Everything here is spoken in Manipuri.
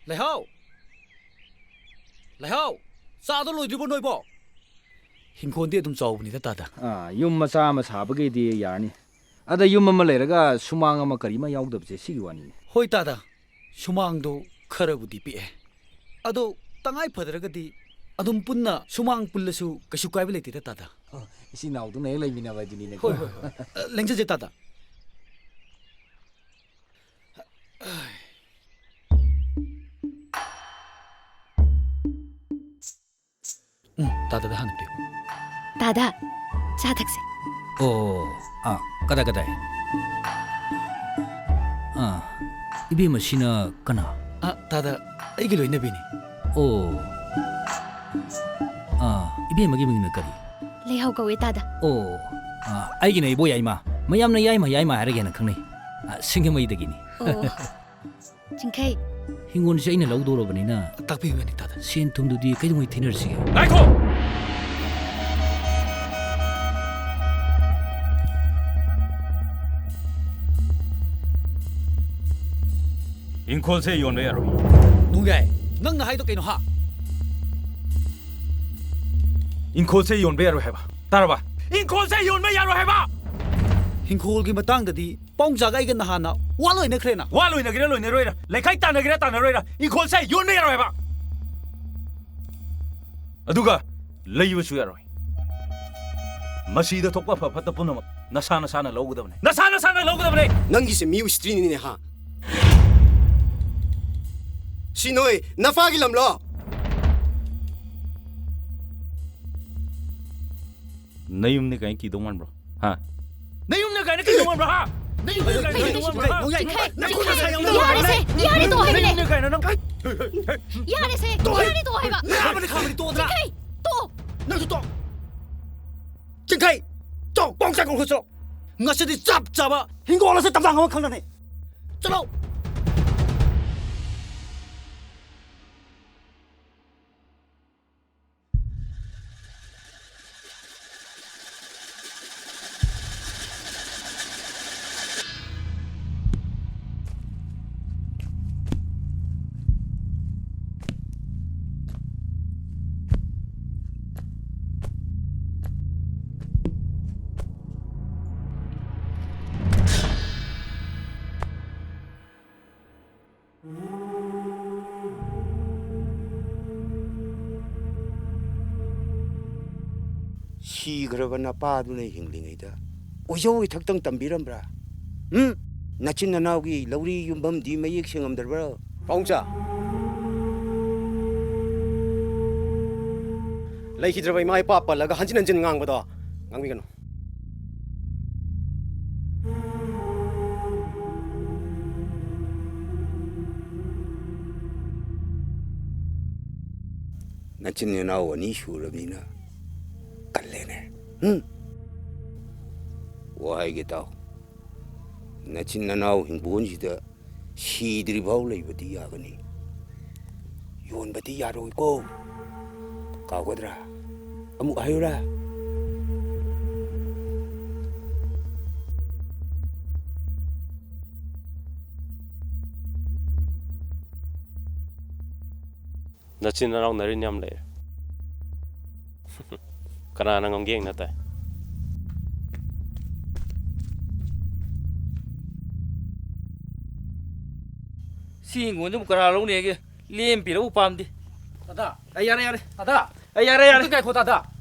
Lehau, Lehau, Sada Lodribo Noibo. Hinkon de Jau ni Tata. Yum Masama Sabagadi Yarni. Other Yuma Maleraga, Sumanga Makarima Yaud of the Siguani. Hoi Tata, Sumangdo, Karabudi P. Ado, Tangai Padragati, Adum Punna, Sumang Pulasu, Kashukability Tata. Is he now to nail me never did? Lenses Tata. Tata the Hanpi. Dada, Chataxi. Kada kada. Ibi machina kana. Tata, Igilo in the Bini. Ibi magiving the curry. Lehau go with Dada. I can a boy Yama. Mayamna Yama again a cunny. Sing away the guinea. Jinkei. He won't say in a low door of Nina. Tapi when it does. Seen to the Academy Tinners here. In call say you on there. Nungai, none the height of ha. In call say you on bear have. Taraba. In call say you on Mayaro have. Hinkol Gimatang the Pongzaga in the Hana, Wallo in the Crena. Wallo in a grillo in the radar. Like I tan a great on the radar. In call say you on Mayaro have. Aduga, lay you swear. Masi the top of the Punama. Nasana Sana logo them. Nasana Sana logo them. Nangis a mew stream in a ha. Sinoi, Nafagilam law. Nayum the Ganki the one bro. Huh? Nayum the Ganki the one bro. Jinkai, dog, Bongsa Goso. Nashidi Zap Java, Hingola set down our company. Hello. Gravana Paduna Hinglinga. Uyo Taktung Tambirambra. Nachina Naugi, Lori Yumbum di Mayixing on the road. Pongsa. Like it by my papa, like a hundred and Jangangada. Gangigan. Nachina now an issue, Rabina. Why get out? Nachina now in Bonjida, she dribble with the agony. You want the yaro go. Kawadra. Amuayura. Nachina now Nariniam later. Kanana ng gang na tayo. Singo nung karalong niya, limpiro upam di. Tata, ayare. Tata, ayare. Kaya ko tata.